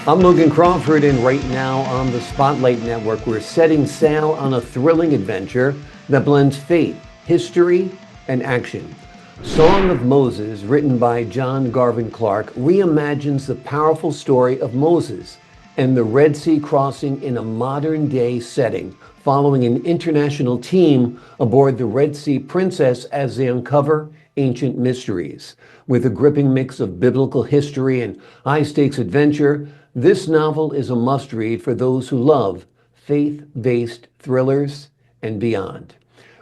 I'm Logan Crawford, and right now on the Spotlight Network, we're setting sail on a thrilling adventure that blends faith, history, and action. Song of Moses, written by John Garvin Clark, reimagines the powerful story of Moses and the Red Sea crossing in a modern day setting, following an international team aboard the Red Sea Princess as they uncover ancient mysteries. With a gripping mix of biblical history and high stakes adventure, this novel is a must read for those who love faith based thrillers and beyond.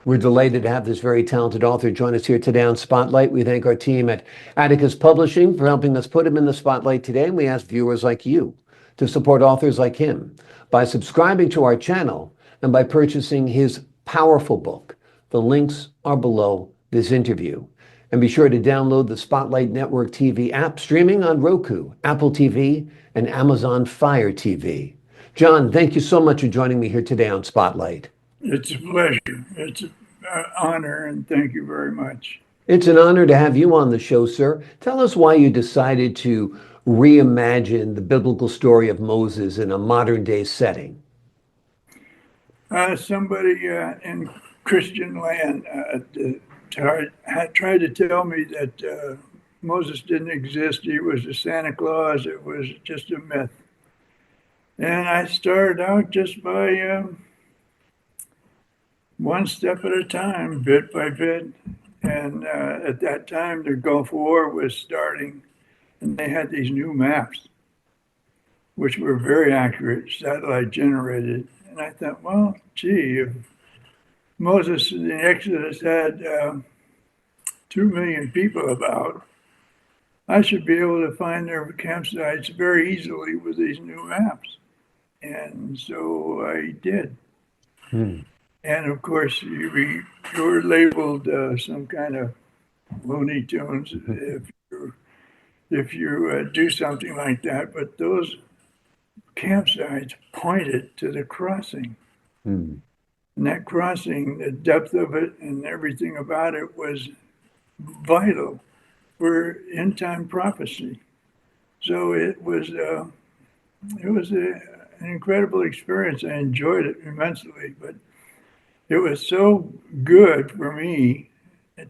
We're delighted to have this very talented author join us here today on Spotlight. We thank our team at Atticus Publishing for helping us put him in the spotlight today. And we ask viewers like you to support authors like him by subscribing to our channel and by purchasing his powerful book. The links are below this interview. And be sure to download the Spotlight Network TV app streaming on Roku, Apple TV, and Amazon Fire TV. John, thank you so much for joining me here today on Spotlight. It's a pleasure. It's an honor, and thank you very much. It's an honor to have you on the show, sir. Tell us why you decided to reimagine the biblical story of Moses in a modern day setting. Somebody in Christian land tried to tell me that Moses didn't exist. He was a Santa Claus. It was just a myth. And I started out just by one step at a time, bit by bit. And at that time, the Gulf War was starting, and they had these new maps, which were very accurate, satellite generated. And I thought, well, gee, if Moses in the Exodus had 2 million people about, I should be able to find their campsites very easily with these new maps. And so I did. And of course, you were labeled some kind of Looney Tunes if you do something like that. But those campsites pointed to the crossing. And that crossing, the depth of it and everything about it was vital for end time prophecy. So it was an incredible experience. I enjoyed it immensely, but it was so good for me,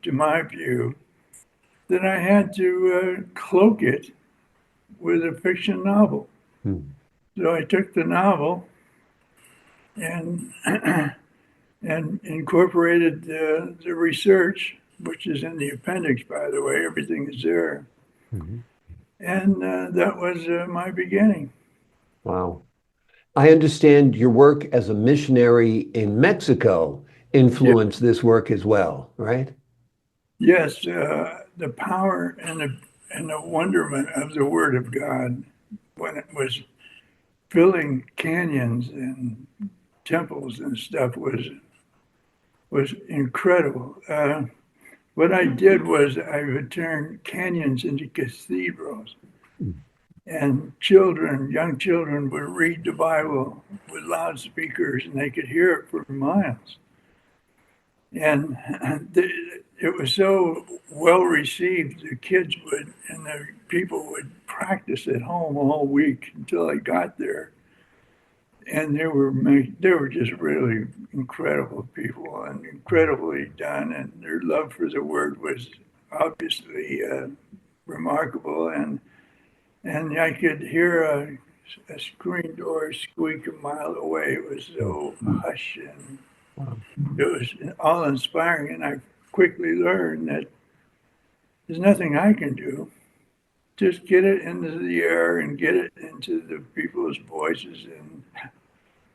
to my view, that I had to cloak it with a fiction novel. So I took the novel and incorporated the research, which is in the appendix, by the way. Everything is there. And that was my beginning. Wow. I understand your work as a missionary in Mexico influenced this work as well, right? Yes, the power and the wonderment of the Word of God when it was filling canyons and temples and stuff was incredible. What I did was I would turn canyons into cathedrals, and young children would read the Bible with loudspeakers, and they could hear it for miles. And it was so well received. The kids would and the people would practice at home all week until I got there. And they were just really incredible people and incredibly done. And their love for the word was obviously remarkable. And I could hear a screen door squeak a mile away. It was so hush and it was all inspiring. And I quickly learned that there's nothing I can do. Just get it into the air and get it into the people's voices,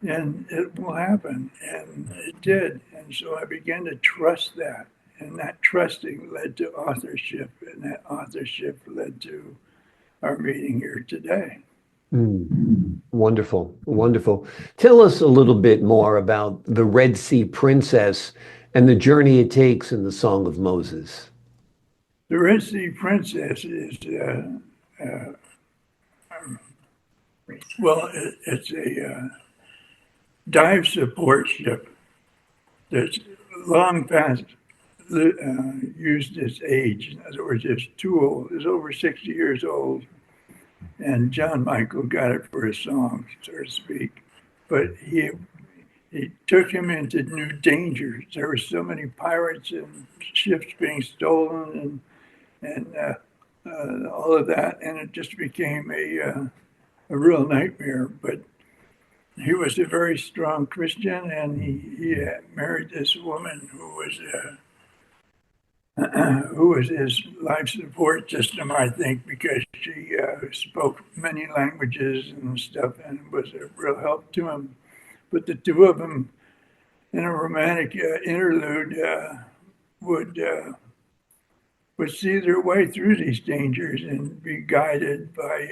and it will happen. And it did. And so I began to trust that. And that trusting led to authorship, and that authorship led to our meeting here today. Wonderful, wonderful. Tell us a little bit more about the Red Sea Princess and the journey it takes in the Song of Moses. The Red Sea Princess is, it's a dive support ship that's long past used its age. In other words, it's too old. It's over 60 years old. and John Michael got it for a song, so to speak. But he took him into new dangers. There were so many pirates and ships being stolen and all of that, and it just became a real nightmare. But he was a very strong Christian, and he married this woman who was his life support system, I think, because she spoke many languages and stuff, and was a real help to him. But the two of them, in a romantic interlude, would would see their way through these dangers and be guided by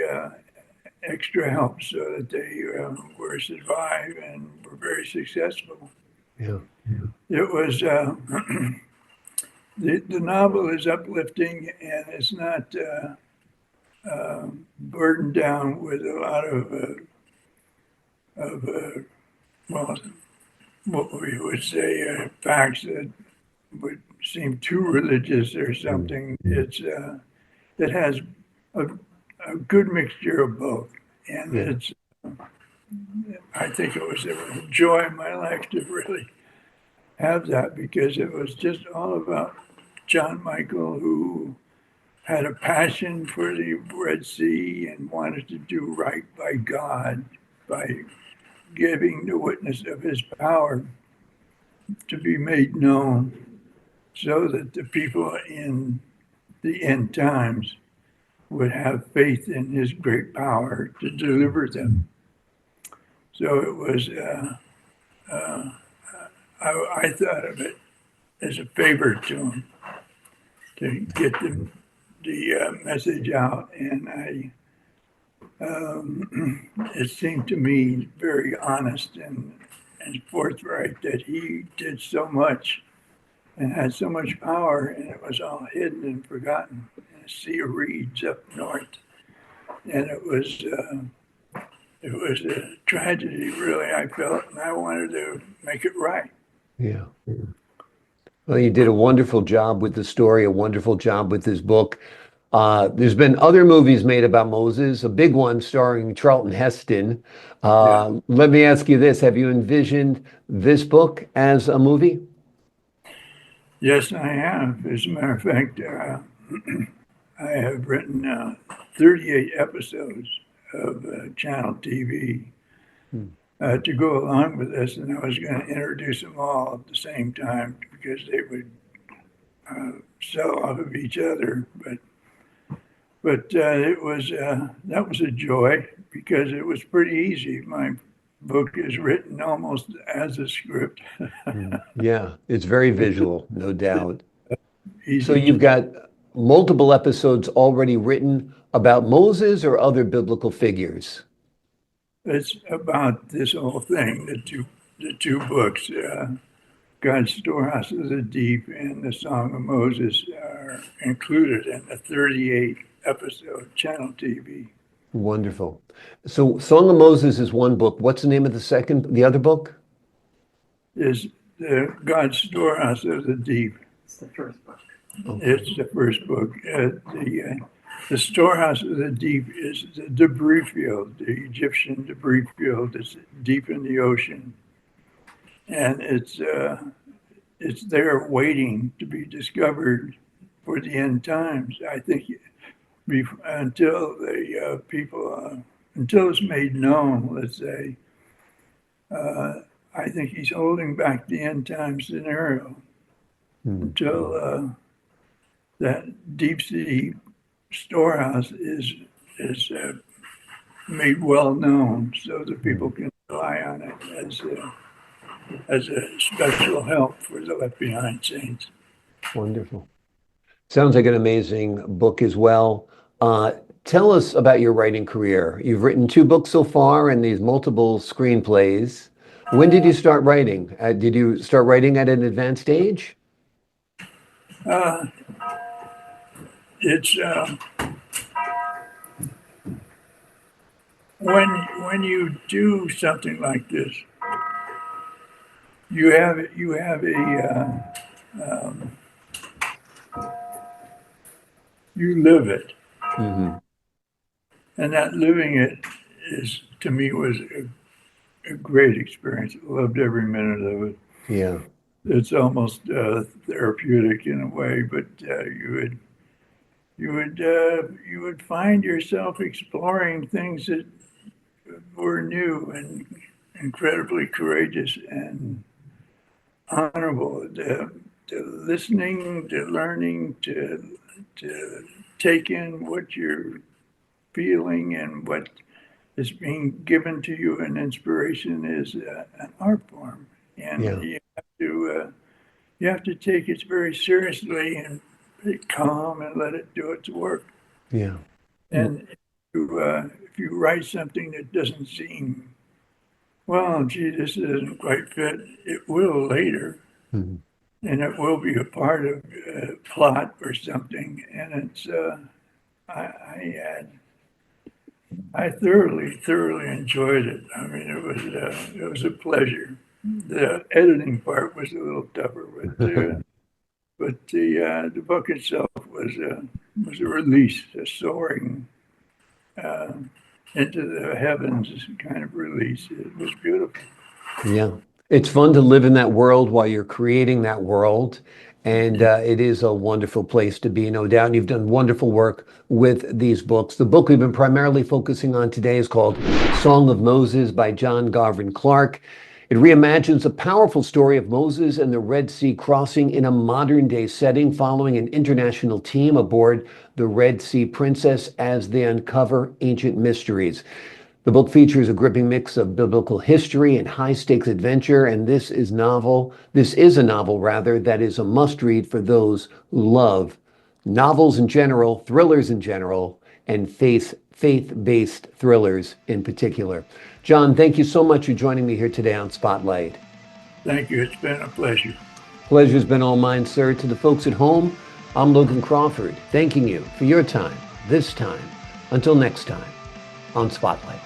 extra help, so that they were survived and were very successful. Yeah. It was the novel is uplifting, and it's not burdened down with a lot of well, what we would say facts that would seem too religious or something. It has a, a good mixture of both, and Yeah. it's. I think it was a joy in my life to really have that, because it was just all about John Michael, who had a passion for the Red Sea and wanted to do right by God by giving the witness of his power to be made known, so that the people in the end times would have faith in his great power to deliver them. So it was, I thought of it as a favor to him to get the message out. And it seemed to me very honest and forthright that he did so much and had so much power, and it was all hidden and forgotten in a sea of reeds up north. And it was a tragedy, really, I felt, and I wanted to make it right. Yeah. Well, you did a wonderful job with the story, a wonderful job with this book. There's been other movies made about Moses, a big one starring Charlton Heston. Yeah. Let me ask you this. Have you envisioned this book as a movie? Yes, I have. As a matter of fact, I have written 38 episodes of channel TV Hmm. to go along with this, and I was going to introduce them all at the same time because they would sell off of each other. But it was that was a joy, because it was pretty easy. My book is written almost as a script, Yeah, it's very visual, no doubt. So easy to you've do. got multiple episodes already written about Moses or other biblical figures. It's about this whole thing. The two books, God's Storehouse of the Deep and the Song of Moses, are included in the 38 episode channel TV. Wonderful. So Song of Moses is one book. What's the name of the other book? Is the God's Storehouse of the Deep. It's the first book. Okay. It's the first book. The Storehouse of the Deep is the debris field, the Egyptian debris field that's deep in the ocean, and it's there waiting to be discovered for the end times. I think until the people until it's made known, let's say. I think he's holding back the end time scenario until that deep sea storehouse is made well known, so that people can rely on it as a special help for the left behind saints. Wonderful. Sounds like an amazing book as well. Tell us about your writing career. You've written two books so far and these multiple screenplays. When did you start writing? Did you start writing at an advanced age? Uh, it's when you do something like this, you have you live it. Hmm. and that living it is, to me, was a great experience. I loved every minute of it. Yeah. It's almost therapeutic in a way, but you would find yourself exploring things that were new and incredibly courageous and honorable. To listening, to learning, to take in what you're feeling and what is being given to you, and inspiration is an art form, and Yeah. you have to take it very seriously and be calm and let it do its work. Yeah. And if you write something that doesn't seem, well, gee, this doesn't quite fit, it will later, Mhm. and it will be a part of a plot or something. And it's I thoroughly enjoyed it. I mean, it was a pleasure. The editing part was a little tougher, but the book itself was a release, a soaring uh, into the heavens kind of release. It was beautiful. Yeah. It's fun to live in that world while you're creating that world. And it is a wonderful place to be, no doubt. And you've done wonderful work with these books. The book we've been primarily focusing on today is called Song of Moses by John Garvin Clark. It reimagines a powerful story of Moses and the Red Sea crossing in a modern day setting, following an international team aboard the Red Sea Princess as they uncover ancient mysteries. The book features a gripping mix of biblical history and high-stakes adventure, and this is a novel rather, that is a must-read for those who love novels in general, thrillers in general, and faith-based thrillers in particular. John, thank you so much for joining me here today on Spotlight. Thank you. It's been a pleasure. Pleasure's been all mine, sir. To the folks at home, I'm Logan Crawford, thanking you for your time this time. Until next time on Spotlight.